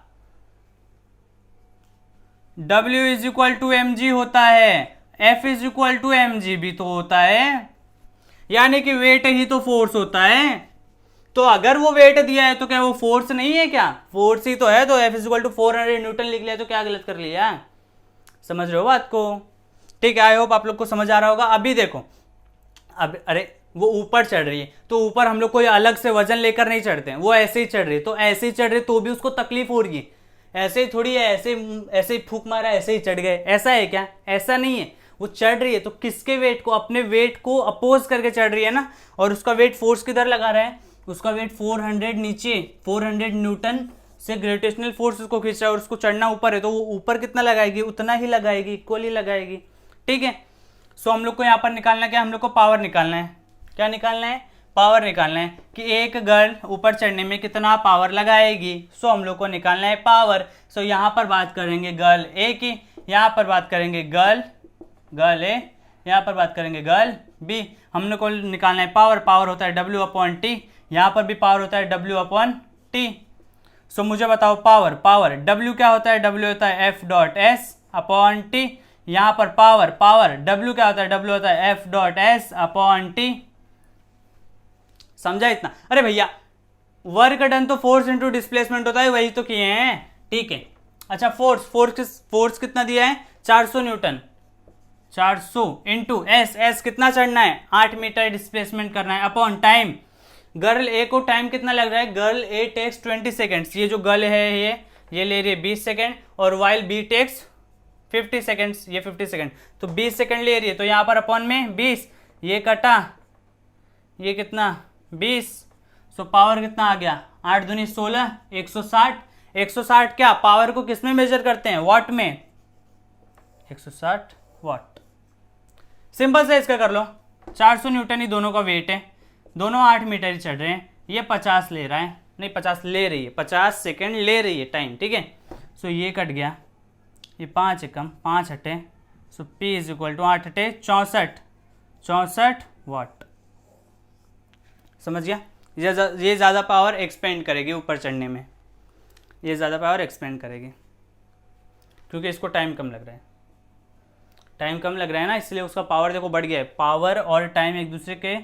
W is equal to mg होता है, F is equal to mg भी तो होता है, यानी कि वेट ही तो फोर्स होता है। तो अगर वो वेट दिया है तो क्या वो फोर्स नहीं है क्या, फोर्स ही तो है। तो F is equal to 400 newton लिख लिया तो क्या गलत कर लिया, समझ रहे हो बात को, ठीक है। आई होप आप लोग को समझ आ रहा होगा। अभी देखो, अब अरे वो ऊपर चढ़ रही है तो ऊपर हम लोग कोई अलग से वजन लेकर नहीं चढ़ते हैं, वो ऐसे ही चढ़ रही है, तो ऐसे ही चढ़ रही तो भी उसको तकलीफ हो रही है। ऐसे ही थोड़ी है, ऐसे ही फूंक मारा ऐसे ही चढ़ गए, ऐसा है क्या, ऐसा नहीं है। वो चढ़ रही है तो किसके वेट को, अपने वेट को अपोज करके चढ़ रही है ना, और उसका वेट फोर्स किधर लगा रहा है, उसका वेट 400 नीचे 400 न्यूटन से ग्रेविटेशनल फोर्स उसको खींच रहा है, और उसको चढ़ना ऊपर है तो वो ऊपर कितना लगाएगी, उतना ही लगाएगी, इक्वल ही लगाएगी, ठीक है। सो हम लोग को यहाँ पर निकालना क्या, हम लोग को पावर निकालना है। क्या निकालना है, पावर निकालना है कि एक गर्ल ऊपर चढ़ने में कितना पावर लगाएगी। सो हम लोग को निकालना है पावर। सो यहाँ पर बात करेंगे गर्ल ए की, यहाँ पर बात करेंगे गर्ल ए, यहाँ पर बात करेंगे गर्ल बी। हम लोग को निकालना है पावर, पावर होता है W अपॉन टी, यहाँ पर भी पावर होता है W अपॉन टी। सो मुझे बताओ पावर W क्या होता है, W होता है F dot S upon T. यहाँ पर पावर W क्या होता है, W होता है F dot S upon T. समझा इतना। अरे भैया वर्क डन तो फोर्स इंटू डिस्प्लेसमेंट होता है, वही तो किए हैं, ठीक है। अच्छा फोर्स कितना दिया है, 400 न्यूटन, 400 इंटू एस कितना चढ़ना है, 8 मीटर डिस्प्लेसमेंट करना है, अपॉन टाइम। गर्ल ए को टाइम कितना लग रहा है, गर्ल ए टेक्स 20 सेकेंड्स। ये जो गर्ल है ये ले रही है 20 सेकेंड, और वाइल बी टेक्स 50 सेकेंड्स, ये 50 सेकेंड, तो 20 सेकेंड ले रही है। तो यहाँ पर अपॉन में 20, ये कटा, ये कितना 20। सो पावर कितना आ गया, 8 दूनी 16, 160। 160 क्या, पावर को किस में मेजर करते हैं, वॉट में, 160 वाट। सिंपल से इसका कर लो, 400 न्यूटन ही दोनों का वेट है, दोनों 8 मीटर ही चढ़ रहे हैं, ये 50 ले रहा है, नहीं 50 ले रही है, 50 सेकेंड ले रही है टाइम, ठीक है। सो ये कट गया, ये 5 एकम 5 हटे, सो P इज इक्वल टू 8 हटे 64 वाट। समझ गया? ये ज़्यादा पावर एक्सपेंड करेगी ऊपर चढ़ने में, ये ज़्यादा पावर एक्सपेंड करेगी क्योंकि इसको टाइम कम लग रहा है, टाइम कम लग रहा है ना, इसलिए उसका पावर देखो बढ़ गया है। पावर और टाइम एक दूसरे के,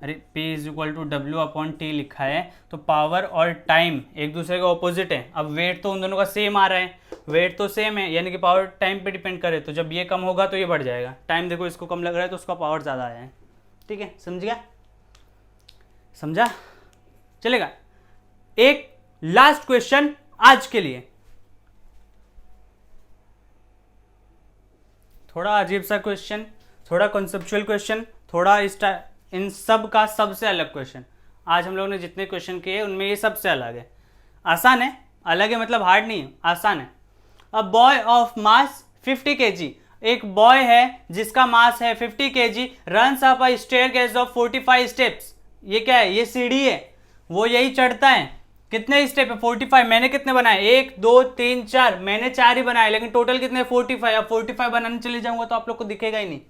अरे P is equal to W/T लिखा है, तो पावर और टाइम एक दूसरे के ऑपोजिट है। अब वेट तो उन दोनों का सेम आ रहा है, वेट तो सेम है, यानी कि पावर टाइम पे डिपेंड करे, तो जब ये कम होगा तो ये बढ़ जाएगा। टाइम देखो इसको कम लग रहा है तो उसका पावर ज़्यादा आया है, ठीक है। समझ गया? समझा? चलेगा। एक लास्ट क्वेश्चन आज के लिए, थोड़ा अजीब सा क्वेश्चन, थोड़ा कॉन्सेप्चुअल क्वेश्चन, थोड़ा इन सब का सबसे अलग क्वेश्चन। आज हम लोगों ने जितने क्वेश्चन किए उनमें ये सबसे अलग है। आसान है, अलग है मतलब हार्ड नहीं है, आसान है। A boy of mass 50 kg, एक बॉय है जिसका मास है 50 kg, runs up a staircase of 45 steps. ये क्या है? ये सीढ़ी है, वो यही चढ़ता है। कितने स्टेप है? 45। मैंने कितने बनाए? 1 2 3 4, मैंने 4 ही बनाए, लेकिन टोटल कितने? 45। अब 45 बनाने चले जाऊंगा तो आप लोग को दिखेगा ही नहीं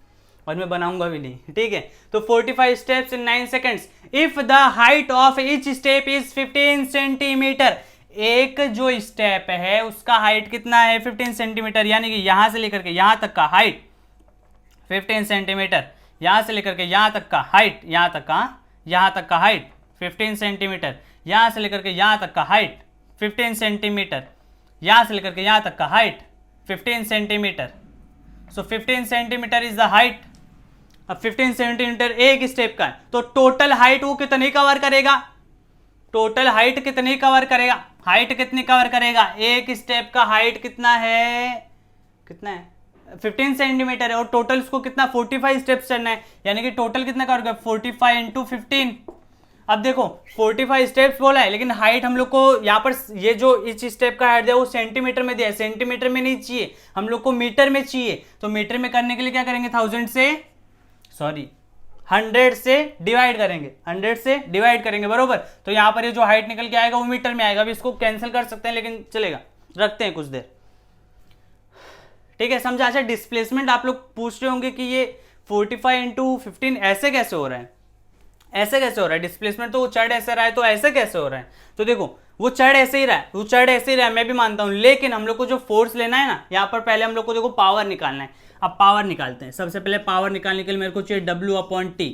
और मैं बनाऊंगा भी नहीं, ठीक है। तो 45 steps in 9 seconds. If the height of each step is 15 centimetre, एक जो स्टेप है उसका हाइट कितना है? 15 सेंटीमीटर, यानी कि यहां से लेकर के यहां तक का हाइट 15 सेंटीमीटर, यहां से लेकर के यहां तक का हाइट, यहां तक का हाइट 15 सेंटीमीटर, यहां से लेकर के यहां तक का हाइट 15 सेंटीमीटर, यहां से लेकर के यहां तक का height 15 centimetre. So 15 centimetre is the height. अब 15 सेंटीमीटर एक स्टेप का है, तो टोटल हाइट वो कितनी कवर करेगा? टोटल हाइट कितनी कवर करेगा? हाइट कितनी कवर करेगा? एक स्टेप का हाइट कितना है? 15 सेंटीमीटर है, और टोटल उसको कितना? 45 स्टेप्स चढ़ना है, यानी कि टोटल कितना कवर करेगा? 45 इंटू 15। अब देखो 45 स्टेप्स बोला है, लेकिन हाइट हम लोग को यहाँ पर ये जो इस स्टेप का हाइट दिया वो सेंटीमीटर में दिया है, सेंटीमीटर में नहीं चाहिए, हम लोग को मीटर में चाहिए। तो मीटर में करने के लिए क्या करेंगे? 100 से डिवाइड करेंगे, 100 से डिवाइड करेंगे, बरोबर। तो यहाँ पर ये जो हाइट निकल के आएगा वो मीटर में आएगा। अभी इसको कैंसिल कर सकते हैं, लेकिन चलेगा, रखते हैं कुछ देर, ठीक है। समझा? अच्छा, डिस्प्लेसमेंट आप लोग पूछ रहे होंगे कि ये 45 इंटू 15 ऐसे कैसे हो रहा है, ऐसे कैसे हो रहा है? डिस्प्लेसमेंट तो वो चढ़ ऐसे रहा है, तो ऐसे कैसे हो रहा है? तो देखो वो चढ़ ऐसे ही रहा है, वो चढ़ ऐसे ही रहा है, मैं भी मानता हूं, लेकिन हम लोग को जो फोर्स लेना है ना, यहाँ पर पहले हम लोग को देखो पावर निकालना है। अब पावर निकालते हैं। सबसे पहले पावर निकालने के लिए मेरे को चाहिए W/T।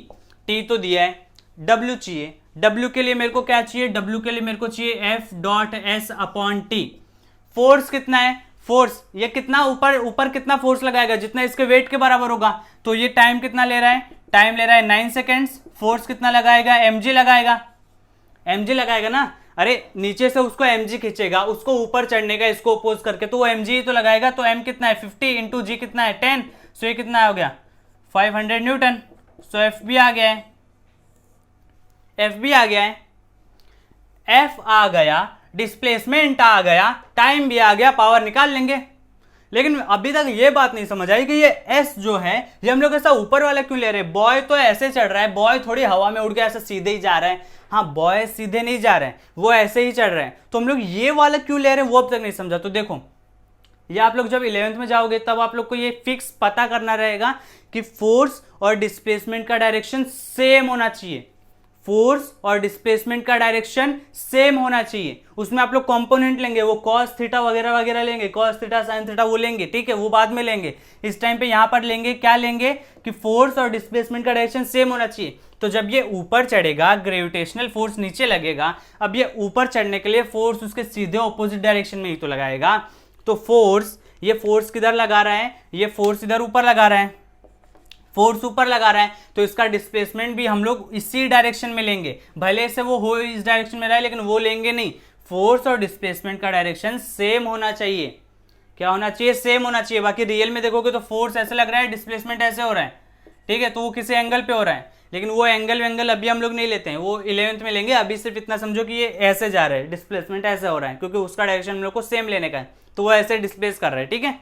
टी तो दिया है, W चाहिए। W के लिए मेरे को क्या चाहिए? W के लिए मेरे को चाहिए F.S/T। फोर्स कितना है? फोर्स ये कितना ऊपर कितना फोर्स लगाएगा? जितना इसके वेट के बराबर होगा। तो ये टाइम कितना ले रहा है? टाइम ले रहा है 9 सेकेंड्स। फोर्स कितना लगाएगा? mg लगाएगा, mg लगाएगा ना। अरे नीचे से उसको mg खींचेगा, उसको ऊपर चढ़ने का इसको अपोज करके, तो वो mg ही तो लगाएगा। तो m कितना है? 50 इंटू जी कितना है? 10। सो ये कितना हो गया? 500 न्यूटन। सो एफ भी आ गया है, एफ भी आ गया है, एफ आ गया, डिस्प्लेसमेंट आ गया, टाइम भी आ गया, पावर निकाल लेंगे। लेकिन अभी तक ये बात नहीं समझ आई कि ये एस जो है ये हम लोग ऐसा ऊपर वाला क्यों ले रहे हैं? बॉय तो ऐसे चढ़ रहा है, बॉय थोड़ी हवा में उड़ के ऐसा सीधे ही जा रहा है। हाँ, बॉय सीधे नहीं जा रहे हैं, वो ऐसे ही चढ़ रहे हैं, तो हम लोग ये वाला क्यों ले रहे हैं वो अब तक नहीं समझा। तो देखो, ये आप लोग जब 11th में जाओगे तब आप लोग को ये फिक्स पता करना रहेगा कि फोर्स और डिस्प्लेसमेंट का डायरेक्शन सेम होना चाहिए। फोर्स और डिस्प्लेसमेंट का डायरेक्शन सेम होना चाहिए। उसमें आप लोग कंपोनेंट लेंगे, वो कॉस थीटा वगैरह वगैरह लेंगे, कॉस थीटा साइन थीटा वो लेंगे, ठीक है, वो बाद में लेंगे। इस टाइम पे यहां पर लेंगे, क्या लेंगे कि फोर्स और डिस्प्लेसमेंट का डायरेक्शन सेम होना चाहिए। तो जब ये ऊपर चढ़ेगा, ग्रेविटेशनल फोर्स नीचे लगेगा। अब ये ऊपर चढ़ने के लिए फोर्स उसके सीधे ऑपोजिट डायरेक्शन में ही तो लगाएगा। तो फोर्स, ये फोर्स किधर लगा रहा है? ये फोर्स इधर ऊपर लगा रहा है, फोर्स ऊपर लगा रहा है, तो इसका डिस्प्लेसमेंट भी हम लोग इसी डायरेक्शन में लेंगे। भले से वो हो इस डायरेक्शन में रहा है, लेकिन वो लेंगे नहीं। फोर्स और डिस्प्लेसमेंट का डायरेक्शन सेम होना चाहिए। क्या होना चाहिए? सेम होना चाहिए। बाकी रियल में देखोगे तो फोर्स ऐसे लग रहा है, डिस्प्लेसमेंट ऐसे हो रहा है, ठीक है, तो वो किसी एंगल पे हो रहा है, लेकिन वो एंगल अभी हम लोग नहीं लेते हैं, वो 11th में लेंगे। अभी सिर्फ इतना समझो कि ये ऐसे जा रहा है, डिस्प्लेसमेंट ऐसे हो रहा है, क्योंकि उसका डायरेक्शन हम लोग को सेम लेने का है, तो वो ऐसे डिस्प्लेस कर रहा है, ठीक है।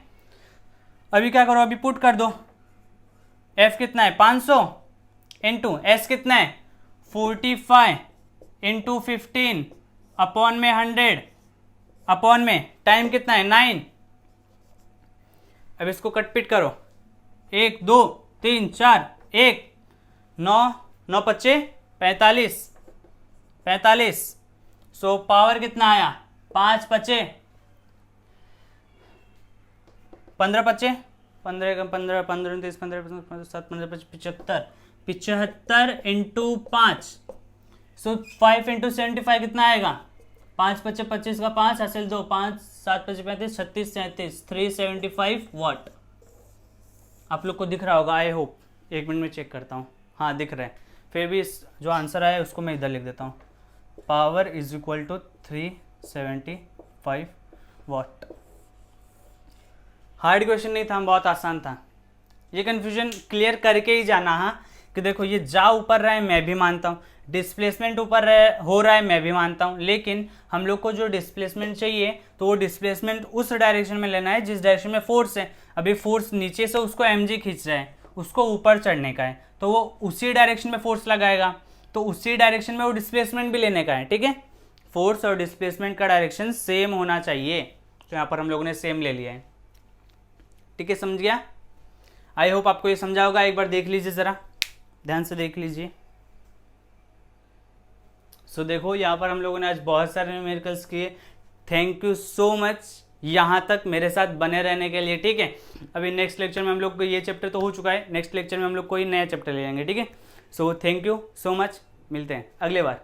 अभी क्या करो, अभी पुट कर दो, F कितना है 500 इंटू S कितना है 45 इंटू 15 अपॉन में 100 अपॉन में टाइम कितना है 9। अब इसको कट पिट करो, 1 2 3 4 1 9 9 25 45 45। सो पावर कितना आया 5 बचे 15 बचे 15 15 15 30 15 7 15 75 75 इंटू 5। सो 5 इंटू 75 कितना आएगा 5 बचे 25 का 5 हासिल 2 5 7 बचे 35 36 37 375 वाट। आप लोग को दिख रहा होगा आई होप, एक मिनट में चेक करता हूँ, हाँ दिख रहा है। फिर भी इस जो आंसर आया उसको मैं इधर लिख देता हूँ, power is equal to 375 watt. Hard question नहीं था, बहुत आसान था। ये कन्फ्यूजन क्लियर करके ही जाना, हाँ कि देखो ये जा ऊपर रहा है मैं भी मानता हूँ, डिस्प्लेसमेंट ऊपर हो रहा है मैं भी मानता हूँ, लेकिन हम लोग को जो डिस्प्लेसमेंट चाहिए तो वो डिस्प्लेसमेंट उस डायरेक्शन में लेना है जिस डायरेक्शन में फोर्स है। अभी फोर्स नीचे से उसको mg खींच रहा है, उसको ऊपर चढ़ने का है, तो वो उसी डायरेक्शन में फोर्स लगाएगा, तो उसी डायरेक्शन में वो डिस्प्लेसमेंट भी लेने का है। ठीक है, फोर्स और डिस्प्लेसमेंट का डायरेक्शन सेम होना चाहिए, तो यहाँ पर हम लोगों ने सेम ले लिया है। ठीक है, समझ गया? आई होप आपको ये समझा होगा। एक बार देख लीजिए, ज़रा ध्यान से देख लीजिए। सो देखो यहाँ पर हम लोगों ने आज बहुत सारे न्यूमेरिकल्स किए। थैंक यू सो मच यहाँ तक मेरे साथ बने रहने के लिए। ठीक है, अभी नेक्स्ट लेक्चर में हम लोग को ये चैप्टर तो हो चुका है, नेक्स्ट लेक्चर में हम लोग कोई नया चैप्टर ले लेंगे। ठीक है, so thank you so much, मिलते हैं अगले बार।